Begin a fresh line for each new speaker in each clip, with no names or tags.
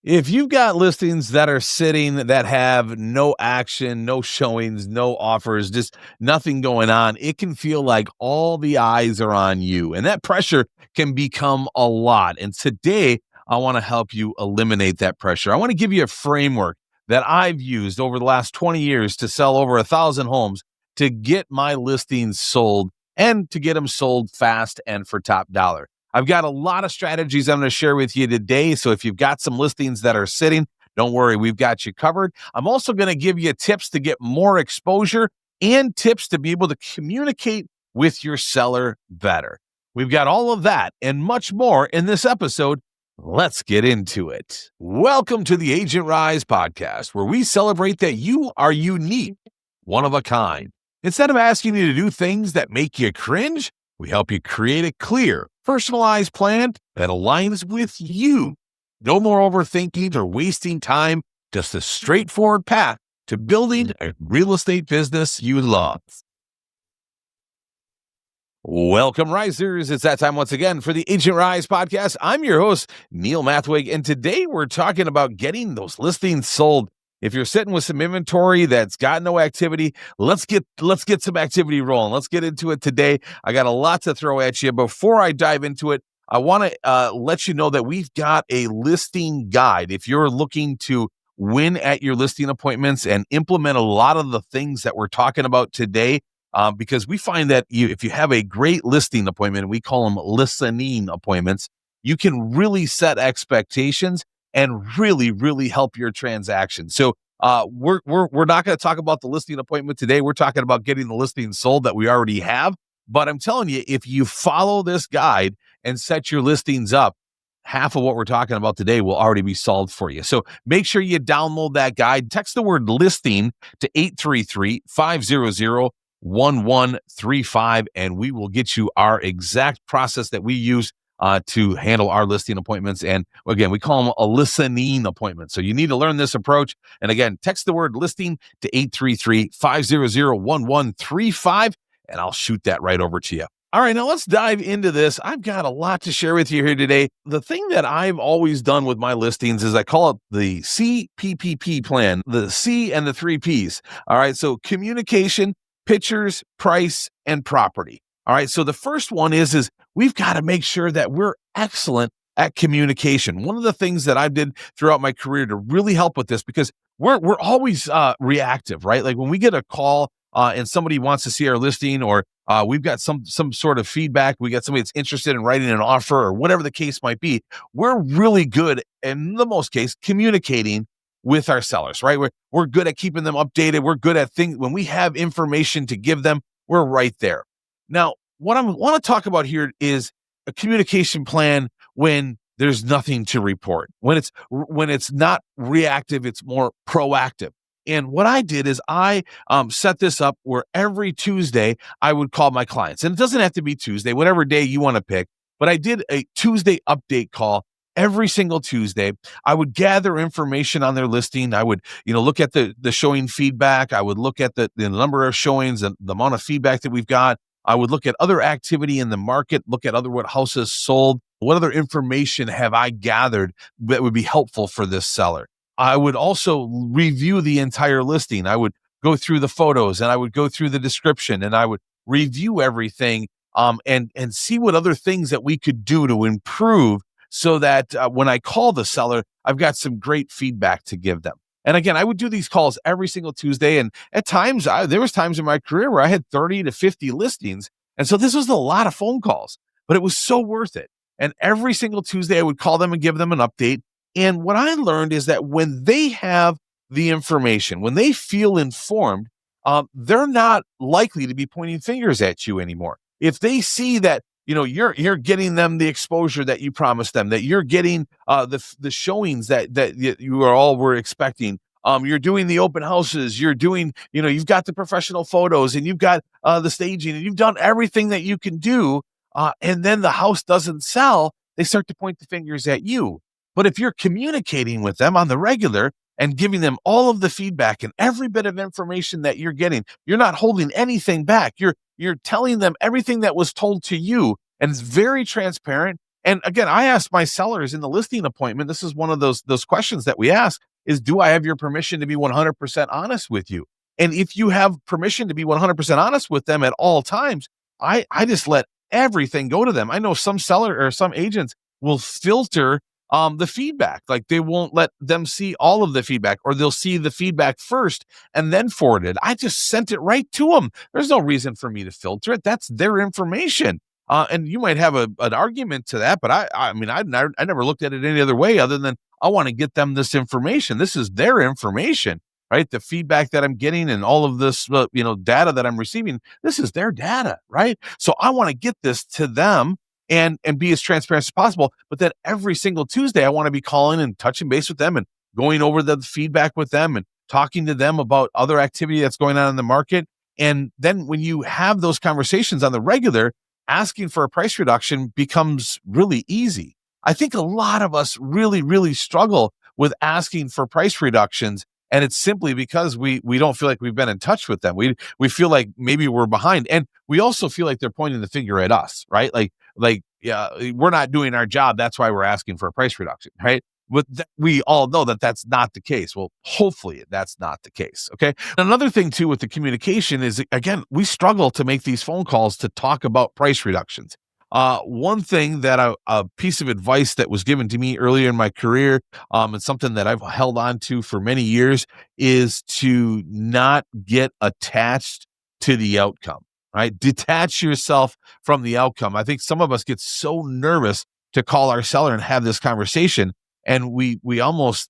If you've got listings that are sitting that have no action, no showings, no offers, just nothing going on, it can feel like all the eyes are on you. And that pressure can become a lot. And today, I want to help you eliminate that pressure. I want to give you a framework that I've used over the last 20 years to sell over 1,000 homes to get my listings sold and to get them sold fast and for top dollar. I've got a lot of strategies I'm going to share with you today. So if you've got some listings that are sitting, don't worry, we've got you covered. I'm also going to give you tips to get more exposure and tips to be able to communicate with your seller better. We've got all of that and much more in this episode. Let's get into it. Welcome to the Agent Rise podcast, where we celebrate that you are unique, one of a kind. Instead of asking you to do things that make you cringe, we help you create a clear, personalized plan that aligns with you. No more overthinking or wasting time, just a straightforward path to building a real estate business you love. Welcome, Risers. It's that time once again for the Agent Rise podcast. I'm your host, Neil Mathweg, and today we're talking about getting those listings sold. If you're sitting with some inventory that's got no activity, let's get some activity rolling. Let's get into it today. I got a lot to throw at you. Before I dive into it, I want to let you know that we've got a listing guide. If you're looking to win at your listing appointments and implement a lot of the things that we're talking about today, because we find that if you have a great listing appointment, we call them listening appointments, you can really set expectations and really, really help your transaction. So we're not going to talk about the listing appointment today. We're talking about getting the listing sold that we already have. But I'm telling you, if you follow this guide and set your listings up, half of what we're talking about today will already be solved for you. So make sure you download that guide. Text the word listing to 833-500-1135, and we will get you our exact process that we use to handle our listing appointments. And again, we call them a listening appointment. So you need to learn this approach. And again, text the word listing to 833-500-1135, and I'll shoot that right over to you. All right, now let's dive into this. I've got a lot to share with you here today. The thing that I've always done with my listings is I call it the CPPP plan, the C and the 3 Ps. All right, so communication, pictures, price, and property. All right, so the first one is we've got to make sure that we're excellent at communication. One of the things that I did throughout my career to really help with this, because we're always reactive, right? Like when we get a call and somebody wants to see our listing, or we've got some sort of feedback, we got somebody that's interested in writing an offer or whatever the case might be, we're really good, in the most case, communicating with our sellers, right? We're good at keeping them updated. We're good at things. When we have information to give them, we're right there. Now, what I want to talk about here is a communication plan when there's nothing to report. When it's not reactive, it's more proactive. And what I did is I set this up where every Tuesday I would call my clients. And it doesn't have to be Tuesday, whatever day you want to pick. But I did a Tuesday update call every single Tuesday. I would gather information on their listing. I would, look at the showing feedback. I would look at the number of showings and the amount of feedback that we've got. I would look at other activity in the market, look at what houses sold. What other information have I gathered that would be helpful for this seller? I would also review the entire listing. I would go through the photos, and I would go through the description, and I would review everything and see what other things that we could do to improve, so that when I call the seller, I've got some great feedback to give them. And again, I would do these calls every single Tuesday. And at times, there was times in my career where I had 30 to 50 listings. And so this was a lot of phone calls, but it was so worth it. And every single Tuesday, I would call them and give them an update. And what I learned is that when they have the information, when they feel informed, they're not likely to be pointing fingers at you anymore. If they see that, you're getting them the exposure that you promised them, that you're getting the showings that you were expecting. You're doing the open houses, you're doing, you've got the professional photos, and you've got the staging, and you've done everything that you can do. And then the house doesn't sell, they start to point the fingers at you. But if you're communicating with them on the regular and giving them all of the feedback and every bit of information that you're getting, you're not holding anything back. You're telling them everything that was told to you, and it's very transparent, And again, I asked my sellers in the listing appointment, this is one of those questions that we ask is, do I have your permission to be 100% honest with you? And if you have permission to be 100% honest with them at all times, I just let everything go to them. I know some seller or some agents will filter the feedback. Like they won't let them see all of the feedback, or they'll see the feedback first and then forward it. I just sent it right to them. There's no reason for me to filter it. That's their information. And you might have an argument to that, but I mean, I never looked at it any other way other than I want to get them this information. This is their information, right? The feedback that I'm getting and all of this, data that I'm receiving, this is their data, right? So I want to get this to them and be as transparent as possible. But then every single Tuesday, I want to be calling and touching base with them and going over the feedback with them and talking to them about other activity that's going on in the market. And then when you have those conversations on the regular, asking for a price reduction becomes really easy. I think a lot of us really, really struggle with asking for price reductions. And it's simply because we don't feel like we've been in touch with them. We feel like maybe we're behind. And we also feel like they're pointing the finger at us, right? Yeah, we're not doing our job. That's why we're asking for a price reduction, right? But we all know that that's not the case. Well, hopefully that's not the case. Okay. Another thing too with the communication is, again, we struggle to make these phone calls to talk about price reductions. One thing that a piece of advice that was given to me earlier in my career, and something that I've held on to for many years, is to not get attached to the outcome, right? Detach yourself from the outcome. I think some of us get so nervous to call our seller and have this conversation, and we almost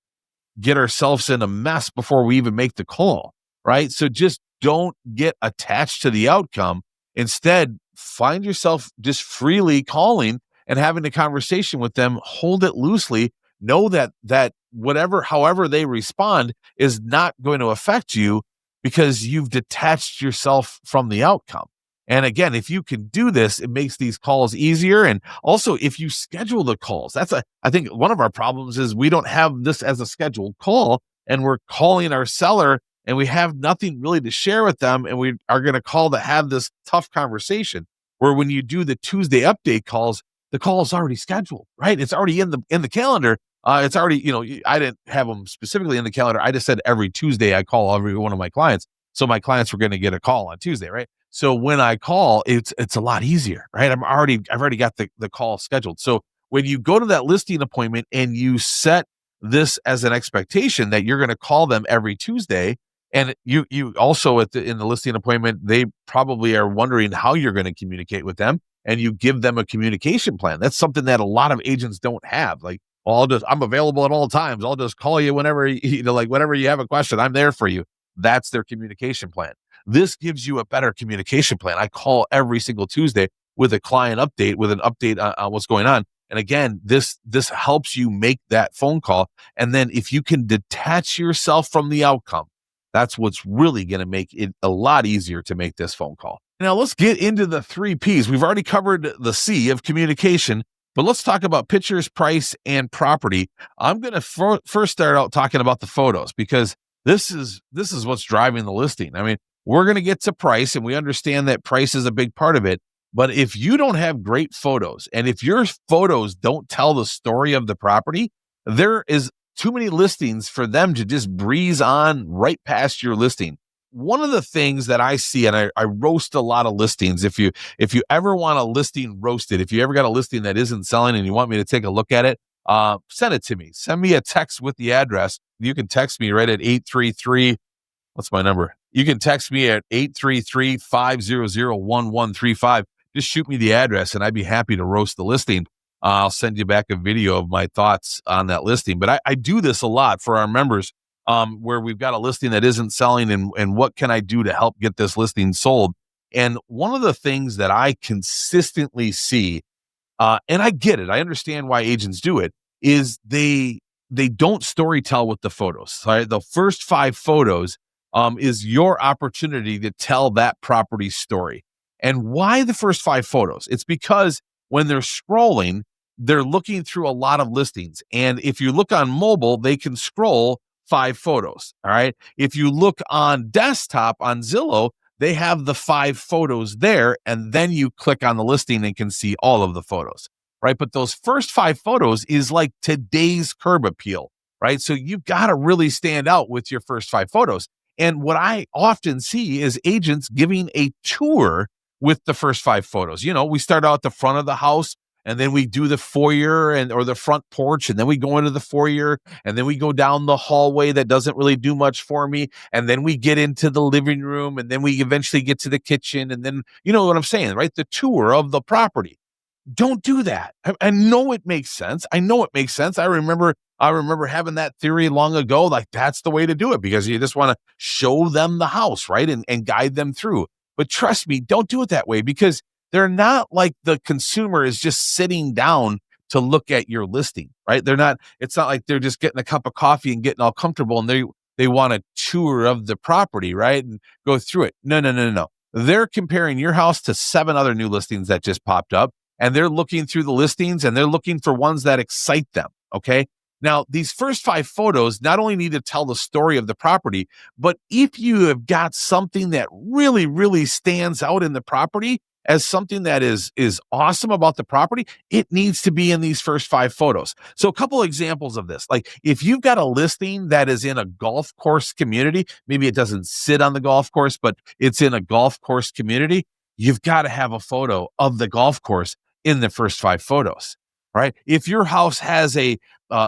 get ourselves in a mess before we even make the call, right? So just don't get attached to the outcome. Instead, find yourself just freely calling and having a conversation with them. Hold it loosely. Know that however they respond is not going to affect you because you've detached yourself from the outcome. And again, if you can do this, it makes these calls easier. And also, if you schedule the calls, I think one of our problems is we don't have this as a scheduled call, and we're calling our seller and we have nothing really to share with them. And we are going to call to have this tough conversation, where when you do the Tuesday update calls, the call is already scheduled, right? It's already in the calendar. It's already, I didn't have them specifically in the calendar. I just said every Tuesday I call every one of my clients. So my clients were going to get a call on Tuesday, right? So when I call, it's a lot easier, right? I've already got the call scheduled. So when you go to that listing appointment and you set this as an expectation that you're going to call them every Tuesday, and you also in the listing appointment, they probably are wondering how you're going to communicate with them, and you give them a communication plan. That's something that a lot of agents don't have. Like, well, I'm available at all times. I'll just call you whenever, whenever you have a question, I'm there for you. That's their communication plan. This gives you a better communication plan. I call every single Tuesday with a client update, with an update on what's going on. And again, this helps you make that phone call. And then if you can detach yourself from the outcome, that's what's really going to make it a lot easier to make this phone call. Now let's get into the 3 Ps. We've already covered the C of communication, but let's talk about pictures, price, and property. I'm going to first start out talking about the photos, because this is what's driving the listing. I mean, we're going to get to price, and we understand that price is a big part of it. But if you don't have great photos, and if your photos don't tell the story of the property, there is too many listings for them to just breeze on right past your listing. One of the things that I see, and I roast a lot of listings. If you ever want a listing roasted, if you ever got a listing that isn't selling and you want me to take a look at it, send it to me. Send me a text with the address. You can text me right at 833. What's my number? You can text me at 833-500-1135. Just shoot me the address and I'd be happy to roast the listing. I'll send you back a video of my thoughts on that listing. But I do this a lot for our members, where we've got a listing that isn't selling, and what can I do to help get this listing sold? And one of the things that I consistently see, and I get it, I understand why agents do it, is they don't storytell with the photos. Right? The first 5 photos is your opportunity to tell that property story. And why the first 5 photos? It's because when they're scrolling, they're looking through a lot of listings. And if you look on mobile, they can scroll 5 photos. All right. If you look on desktop on Zillow, they have the 5 photos there. And then you click on the listing and can see all of the photos. right? But those first 5 photos is like today's curb appeal, right? So you've got to really stand out with your first 5 photos. And what I often see is agents giving a tour with the first 5 photos. We start out at the front of the house, and then we do the foyer or the front porch, and then we go into the foyer, and then we go down the hallway that doesn't really do much for me, and then we get into the living room, and then we eventually get to the kitchen, and then you know what I'm saying, right? The tour of the property. Don't do that. I know it makes sense. I know it makes sense. I remember having that theory long ago, like that's the way to do it because you just want to show them the house, right? And guide them through. But trust me, don't do it that way because they're not like the consumer is just sitting down to look at your listing, right? It's not like they're just getting a cup of coffee and getting all comfortable and they want a tour of the property, right? And go through it. No, no, no, no, no. They're comparing your house to 7 other new listings that just popped up, and they're looking through the listings and they're looking for ones that excite them. Okay. Now, these first 5 photos not only need to tell the story of the property, but if you have got something that really, really stands out in the property as something that is awesome about the property, it needs to be in these first 5 photos. So a couple examples of this, like if you've got a listing that is in a golf course community, maybe it doesn't sit on the golf course, but it's in a golf course community, you've got to have a photo of the golf course in the first 5 photos, right? If your house has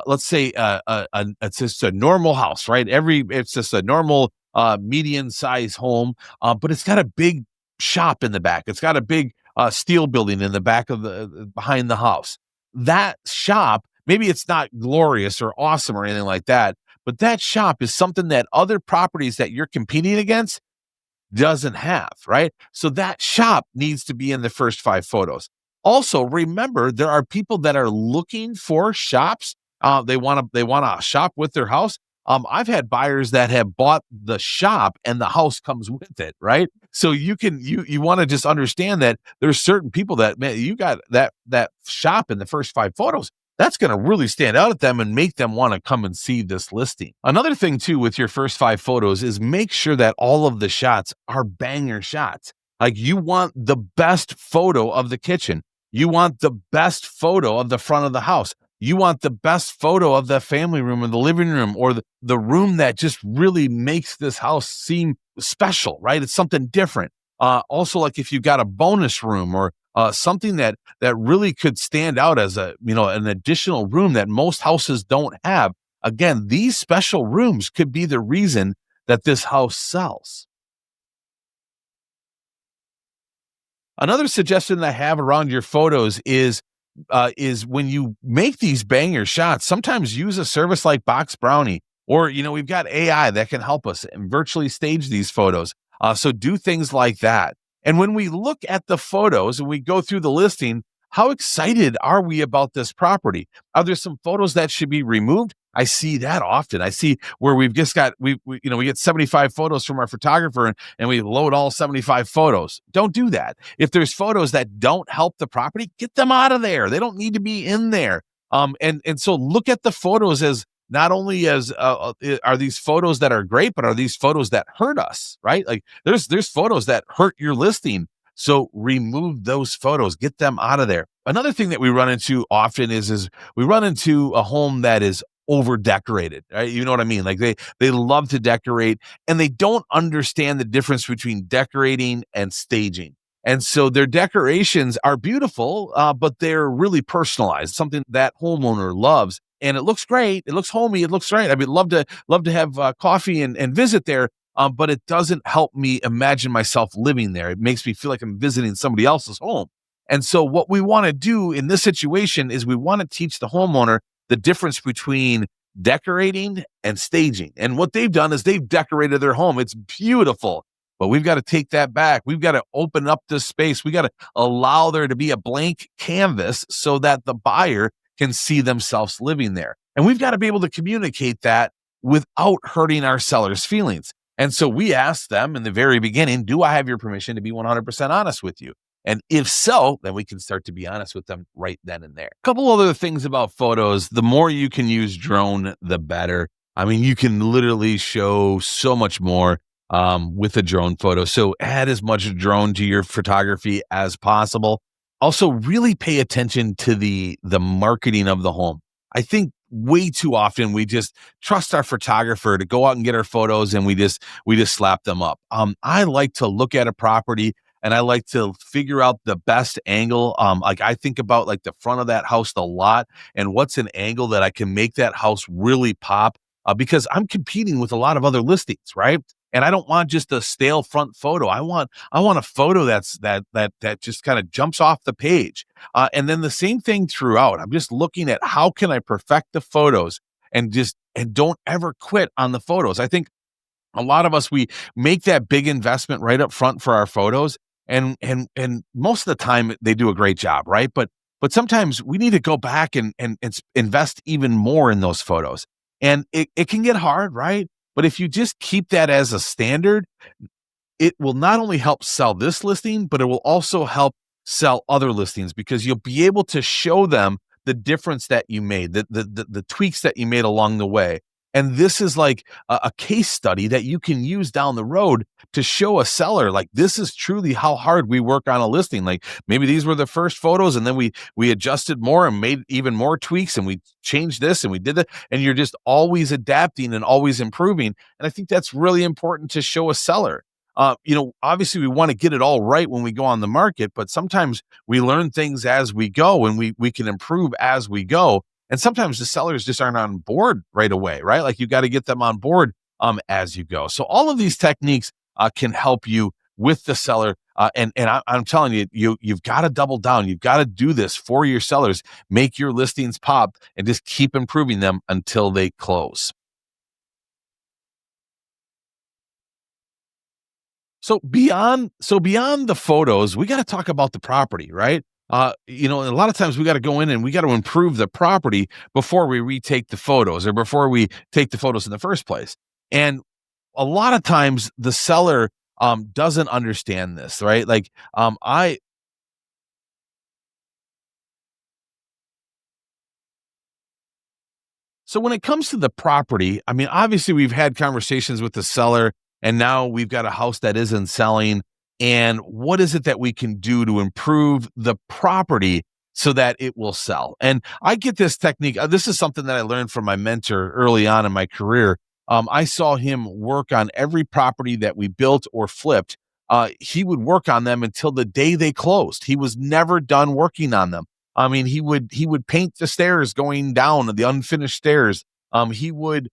let's say, it's just a normal house, right? It's just a normal, median size home, but it's got a big shop in the back. It's got a big, steel building in the back of behind the house. That shop, maybe it's not glorious or awesome or anything like that, but that shop is something that other properties that you're competing against doesn't have, right? So that shop needs to be in the first 5 photos. Also, remember there are people that are looking for shops. They want to shop with their house. I've had buyers that have bought the shop and the house comes with it, right? So you want to just understand that there's certain people that, man, you got that shop in the first 5 photos. That's going to really stand out at them and make them want to come and see this listing. Another thing too with your first 5 photos is make sure that all of the shots are banger shots. Like you want the best photo of the kitchen. You want the best photo of the front of the house. You want the best photo of the family room or the living room or the room that just really makes this house seem special, right? It's something different. Also, like if you've got a bonus room or something that really could stand out as an additional room that most houses don't have. Again, these special rooms could be the reason that this house sells. Another suggestion that I have around your photos is when you make these banger shots, sometimes use a service like BoxBrownie, or we've got AI that can help us and virtually stage these photos. So do things like that. And when we look at the photos and we go through the listing, how excited are we about this property? Are there some photos that should be removed? I see that often. I see where we've just got, we get 75 photos from our photographer and we load all 75 photos. Don't do that. If there's photos that don't help the property, get them out of there. They don't need to be in there. And so look at the photos as not only as are these photos that are great, but are these photos that hurt us, right? Like there's photos that hurt your listing. So remove those photos, get them out of there. Another thing that we run into often is we run into a home that is over decorated, right? You know what I mean? Like they love to decorate and they don't understand the difference between decorating and staging. And so their decorations are beautiful, but they're really personalized, something that homeowner loves. And it looks great. It looks homey. It looks right. I would love to have coffee and visit there. But it doesn't help me imagine myself living there. It makes me feel like I'm visiting somebody else's home. And so what we want to do in this situation is we want to teach the homeowner the difference between decorating and staging. And what they've done is they've decorated their home. It's beautiful, but we've got to take that back. We've got to open up this space. We got to allow there to be a blank canvas so that the buyer can see themselves living there. And we've got to be able to communicate that without hurting our seller's feelings. And so we asked them in the very beginning, do I have your permission to be 100% honest with you? And if so, then we can start to be honest with them right then and there. A couple other things about photos. The more you can use drone, the better. I mean, you can literally show so much more with a drone photo. So add as much drone to your photography as possible. Also, really pay attention to the marketing of the home. I think way too often we just trust our photographer to go out and get our photos and we just slap them up. I like to look at a property and I like to figure out the best angle. Like I think about like the front of that house, the lot, and what's an angle that I can make that house really pop. Because I'm competing with a lot of other listings, right? And I don't want just a stale front photo. I want a photo that just kind of jumps off the page. And then the same thing throughout. I'm just looking at how can I perfect the photos and don't ever quit on the photos. I think a lot of us we make that big investment right up front for our photos and most of the time they do a great job, right? But sometimes we need to go back and invest even more in those photos. And it can get hard, right? But if you just keep that as a standard, it will not only help sell this listing, but it will also help sell other listings because you'll be able to show them the difference that you made, the tweaks that you made along the way. And this is like a case study that you can use down the road to show a seller like this is truly how hard we work on a listing. Like maybe these were the first photos and then we adjusted more and made even more tweaks and we changed this and we did that. And you're just always adapting and always improving. And I think that's really important to show a seller. Obviously we want to get it all right when we go on the market, but sometimes we learn things as we go and we can improve as we go. And sometimes the sellers just aren't on board right away, right? Like you got to get them on board as you go. So all of these techniques can help you with the seller. I'm telling you, you've got to double down. You've got to do this for your sellers. Make your listings pop and just keep improving them until they close. So beyond the photos, we got to talk about the property, right? A lot of times we got to go in and we got to improve the property before we retake the photos or before we take the photos in the first place. And a lot of times the seller doesn't understand this, right? Like I So when it comes to the property, I mean, obviously we've had conversations with the seller and now we've got a house that isn't selling. And what is it that we can do to improve the property so that it will sell? And I get this technique. This is something that I learned from my mentor early on in my career. I saw him work on every property that we built or flipped. He would work on them until the day they closed. He was never done working on them. I mean, he would paint the stairs going down, the unfinished stairs. He would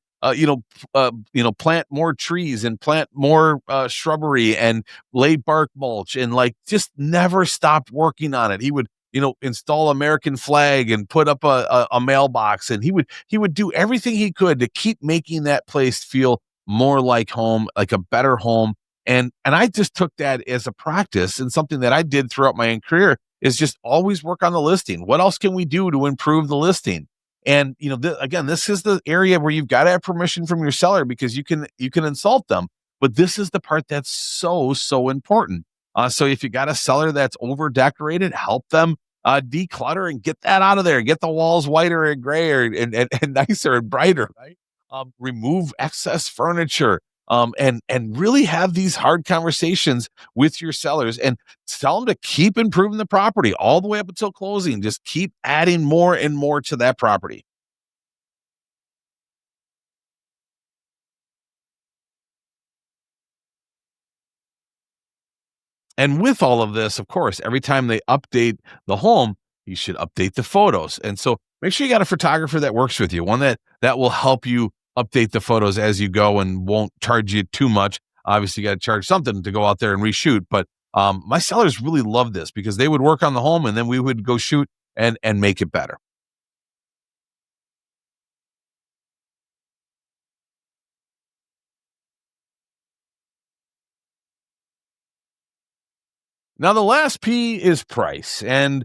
plant more trees and plant more shrubbery and lay bark mulch and like just never stopped working on it. He would install American flag and put up a mailbox, and he would do everything he could to keep making that place feel more like home, like a better home. And I just took that as a practice and something that I did throughout my career is just always work on the listing. What else can we do to improve the listing? And again, this is the area where you've got to have permission from your seller because you can insult them. But this is the part that's so important. So if you got a seller that's over decorated, help them declutter and get that out of there. Get the walls whiter and grayer and nicer and brighter. Right? Remove excess furniture. And really have these hard conversations with your sellers and tell them to keep improving the property all the way up until closing. Just keep adding more and more to that property. And with all of this, of course, every time they update the home, you should update the photos. And so make sure you got a photographer that works with you, one that will help you update the photos as you go and won't charge you too much. Obviously, you got to charge something to go out there and reshoot. But my sellers really love this because they would work on the home and then we would go shoot and make it better. Now, the last P is price. And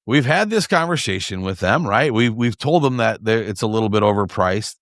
we've had this conversation with them, right? We've told them that it's a little bit overpriced.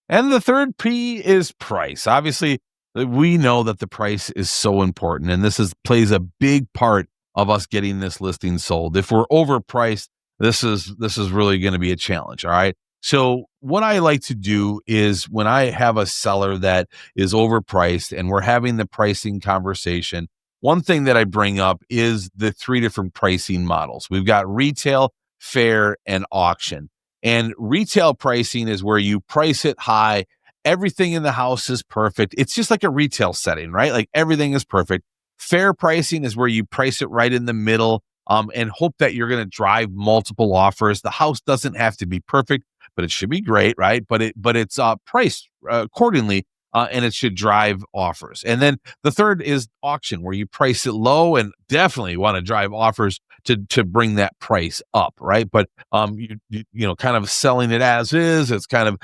And the third P is price. Obviously, we know that the price is so important, and this is plays a big part of us getting this listing sold. If we're overpriced, this is really going to be a challenge. All right. So what I like to do is when I have a seller that is overpriced and we're having the pricing conversation, one thing that I bring up is the three different pricing models. We've got retail, fair, and auction. And retail pricing is where you price it high. Everything in the house is perfect. It's just like a retail setting, right? Like everything is perfect. Fair pricing is where you price it right in the middle, and hope that you're going to drive multiple offers. The house doesn't have to be perfect, but it should be great, right? But it's priced accordingly, and it should drive offers. And then the third is auction, where you price it low and definitely want to drive offers to bring that price up, right? But kind of selling it as is. It's kind of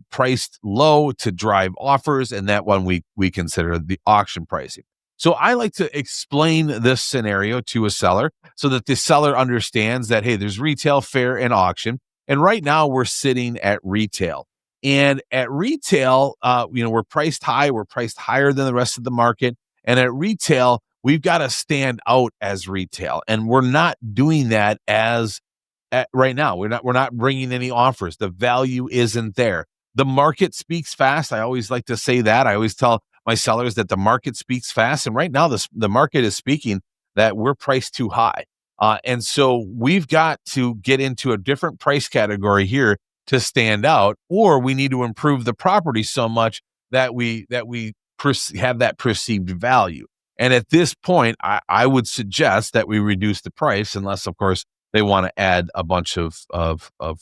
priced low to drive offers, and that one we consider the auction pricing. So I like to explain this scenario to a seller so that the seller understands that, hey, there's retail, fair, and auction. And right now we're sitting at retail. And at retail, we're priced high. We're priced higher than the rest of the market. And at retail, we've got to stand out as retail. And we're not doing that right now. We're not bringing any offers. The value isn't there. The market speaks fast. I always like to say that. I always tell my sellers that the market speaks fast. And right now, the market is speaking that we're priced too high. And so we've got to get into a different price category here to stand out, or we need to improve the property so much that we have that perceived value. And at this point, I would suggest that we reduce the price, unless, of course, they want to add a bunch of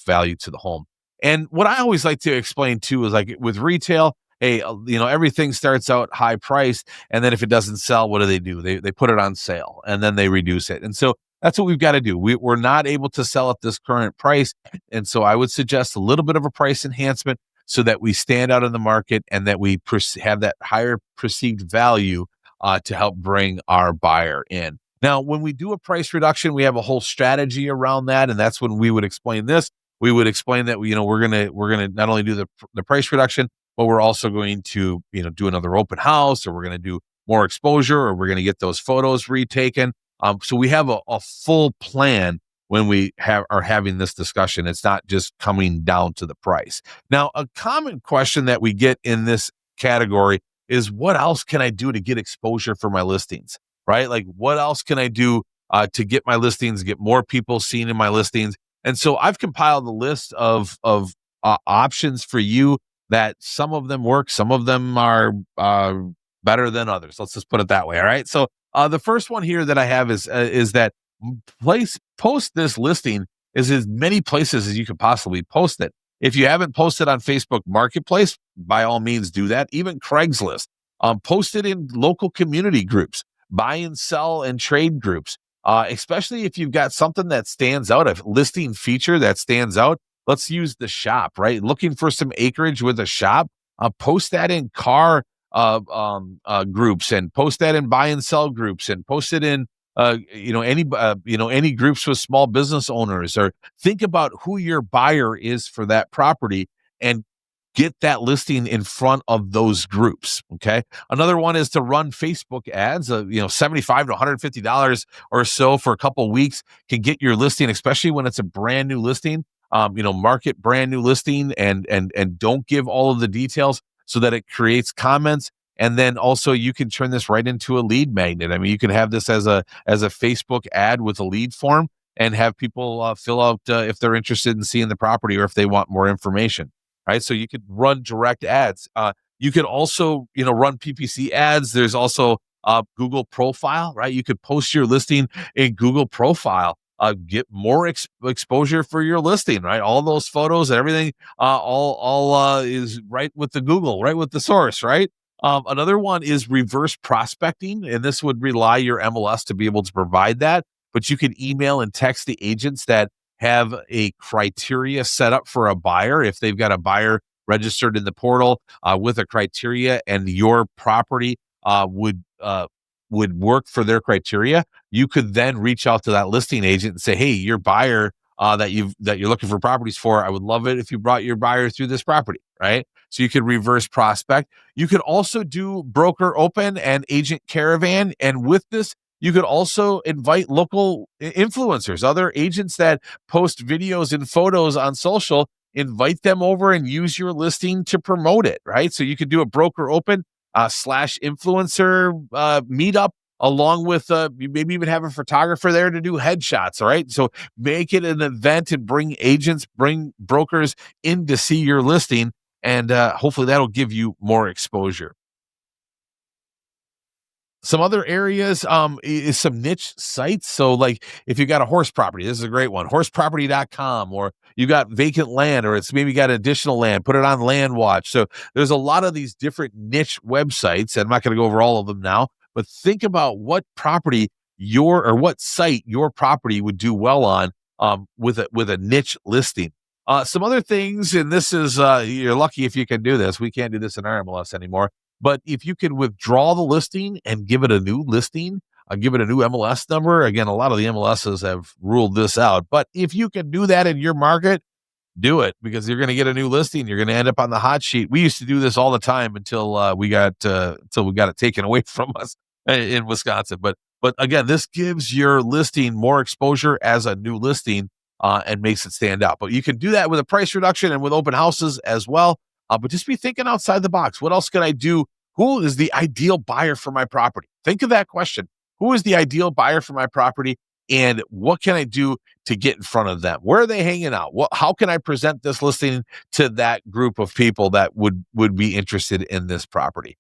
value to the home. And what I always like to explain too is, like with retail, hey, everything starts out high price, and then if it doesn't sell, what do? They put it on sale, and then they reduce it. And so that's what we've got to do. We're not able to sell at this current price, and so I would suggest a little bit of a price enhancement so that we stand out in the market and that we have that higher perceived value to help bring our buyer in. Now, when we do a price reduction, we have a whole strategy around that, and that's when we would explain this. We would explain that we're gonna not only do the price reduction, but we're also going to do another open house, or we're going to do more exposure, or we're going to get those photos retaken. So we have a full plan when we are having this discussion. It's not just coming down to the price. Now, a common question that we get in this category is, what else can I do to get exposure for my listings, right? Like, what else can I do to get my listings, get more people seen in my listings? And so I've compiled a list of options for you that some of them work, some of them are better than others. Let's just put it that way. All right. So the first one here that I have is that post this listing is as many places as you could possibly post it. If you haven't posted on Facebook Marketplace, by all means do that. Even Craigslist, post it in local community groups, buy and sell and trade groups. Especially if you've got something that stands out, a listing feature that stands out. Let's use the shop, right? Looking for some acreage with a shop. Post that in car groups, and post that in buy and sell groups, and post it in any groups with small business owners. Or think about who your buyer is for that property and get that listing in front of those groups. Okay. Another one is to run Facebook ads. $75 to $150 or so for a couple of weeks can get your listing, especially when it's a brand new listing. Market brand new listing, and don't give all of the details so that it creates comments. And then also you can turn this right into a lead magnet. I mean, you can have this as a Facebook ad with a lead form and have people fill out if they're interested in seeing the property or if they want more information. Right. So you could run direct ads. You could also, run PPC ads. There's also Google Profile, right? You could post your listing in Google Profile, get more exposure for your listing, right? All those photos and everything, all is right with the Google, right with the source, right? Another one is reverse prospecting, and this would rely your MLS to be able to provide that. But you could email and text the agents that have a criteria set up for a buyer. If they've got a buyer registered in the portal with a criteria, and your property would work for their criteria, you could then reach out to that listing agent and say, hey, your buyer that you're looking for properties for, I would love it if you brought your buyer through this property, right? So you could reverse prospect. You could also do broker open and agent caravan. And with this, you could also invite local influencers, other agents that post videos and photos on social. invite them over and use your listing to promote it, right? So you could do a broker open slash influencer meetup along with you maybe even have a photographer there to do headshots. All right. So make it an event and bring agents, bring brokers in to see your listing. And hopefully that'll give you more exposure. Some other areas is some niche sites. So like if you got a horse property, this is a great one, horseproperty.com, or you got vacant land, or it's maybe got additional land, put it on Land Watch. So there's a lot of these different niche websites. And I'm not going to go over all of them now, but think about what property or what site your property would do well on with a niche listing. Some other things, and this is you're lucky if you can do this. We can't do this in our MLS anymore. But if you can withdraw the listing and give it a new listing, give it a new MLS number. Again, a lot of the MLSs have ruled this out. But if you can do that in your market, do it, because you're going to get a new listing. You're going to end up on the hot sheet. We used to do this all the time until we got it taken away from us in Wisconsin. But again, this gives your listing more exposure as a new listing and makes it stand out. But you can do that with a price reduction and with open houses as well. But just be thinking outside the box. What else can I do? Who is the ideal buyer for my property? Think of that question. Who is the ideal buyer for my property? And what can I do to get in front of them? Where are they hanging out? How can I present this listing to that group of people that would be interested in this property?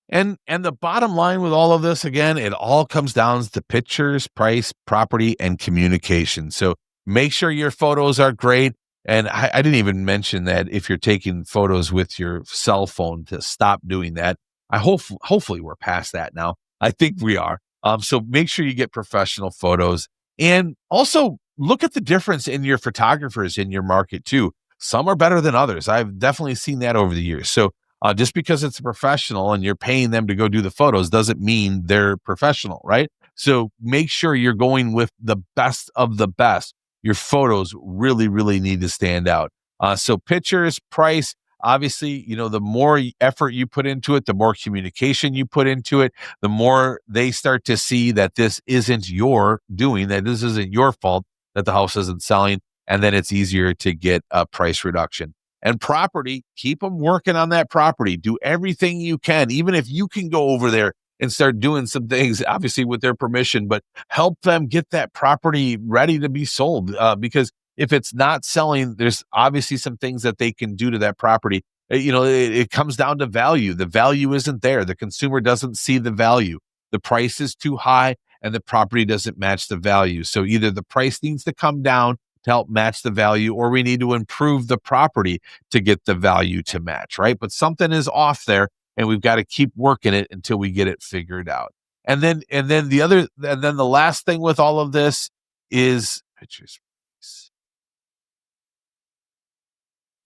And the bottom line with all of this, again, it all comes down to pictures, price, property, and communication. So make sure your photos are great. And I didn't even mention that if you're taking photos with your cell phone, to stop doing that. Hopefully we're past that now. I think we are. So make sure you get professional photos, and also look at the difference in your photographers in your market too. Some are better than others. I've definitely seen that over the years. So just because it's a professional and you're paying them to go do the photos doesn't mean they're professional, right? So make sure you're going with the best of the best. Your photos really, really need to stand out. So pictures, price, obviously, the more effort you put into it, the more communication you put into it, the more they start to see that this isn't your doing, that this isn't your fault, that the house isn't selling, and then it's easier to get a price reduction. And property, keep them working on that property. Do everything you can, even if you can go over there and start doing some things, obviously with their permission, but help them get that property ready to be sold. Because if it's not selling, there's obviously some things that they can do to that property. It comes down to value. The value isn't there. The consumer doesn't see the value. The price is too high and the property doesn't match the value. So either the price needs to come down to help match the value, or we need to improve the property to get the value to match, right? But something is off there, and we've got to keep working it until we get it figured out. And then the last thing with all of this is pictures.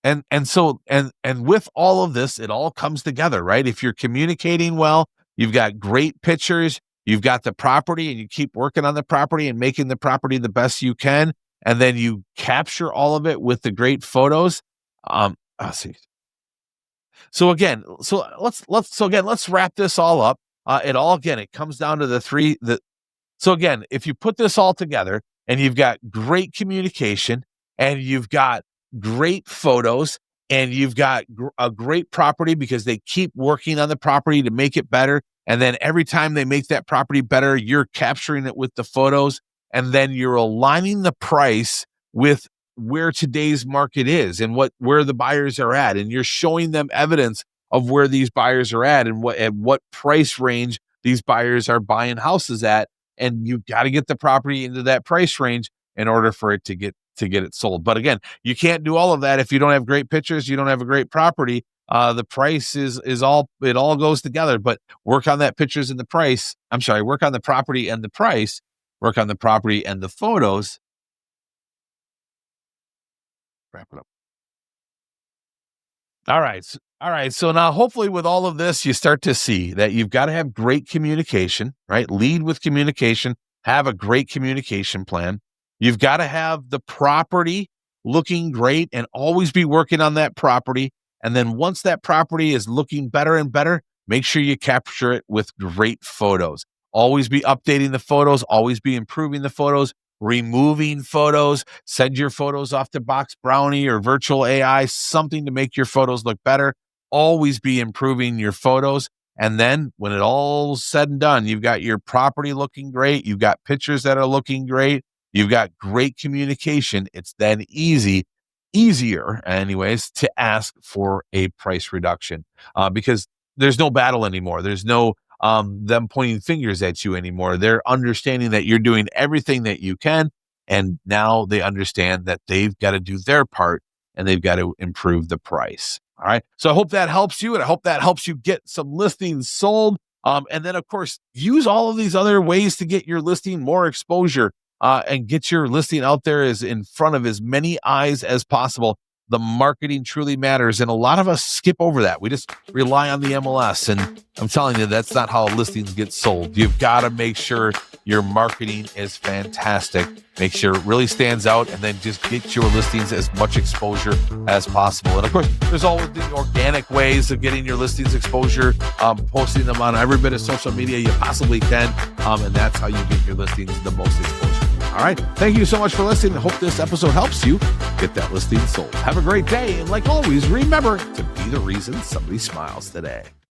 And with all of this, it all comes together, right? If you're communicating well, you've got great pictures, you've got the property, and you keep working on the property and making the property the best you can, and then you capture all of it with the great photos. Let's see. Let's wrap this all up. It comes down to the three. So again, if you put this all together and you've got great communication and you've got great photos and you've got a great property because they keep working on the property to make it better. And then every time they make that property better, you're capturing it with the photos, and then you're aligning the price with where today's market is and where the buyers are at. And you're showing them evidence of where these buyers are at and what price range these buyers are buying houses at. And you've got to get the property into that price range in order for it to get it sold. But again, you can't do all of that if you don't have great pictures, you don't have a great property. The price is all goes together, but work on that pictures and the price. I'm sorry, work on the property and the price, work on the property and the photos. Wrap it up. All right. All right. So now hopefully with all of this, you start to see that you've got to have great communication, right? Lead with communication, have a great communication plan. You've got to have the property looking great and always be working on that property. And then once that property is looking better and better, make sure you capture it with great photos. Always be updating the photos, always be improving the photos, removing photos, send your photos off to BoxBrownie or virtual AI, something to make your photos look better. Always be improving your photos. And then when it all's said and done, you've got your property looking great. You've got pictures that are looking great. You've got great communication. It's then easier anyways, to ask for a price reduction because there's no battle anymore. There's no them pointing fingers at you anymore. They're understanding that you're doing everything that you can. And now they understand that they've got to do their part and they've got to improve the price. All right. So I hope that helps you. And I hope that helps you get some listings sold. And then, of course, use all of these other ways to get your listing more exposure and get your listing out there as in front of as many eyes as possible. The marketing truly matters. And a lot of us skip over that. We just rely on the MLS. And I'm telling you, that's not how listings get sold. You've got to make sure your marketing is fantastic. Make sure it really stands out, and then just get your listings as much exposure as possible. And of course, there's always the organic ways of getting your listings exposure, posting them on every bit of social media you possibly can. And that's how you get your listings the most exposure. All right. Thank you so much for listening. I hope this episode helps you get that listing sold. Have a great day. And like always, remember to be the reason somebody smiles today.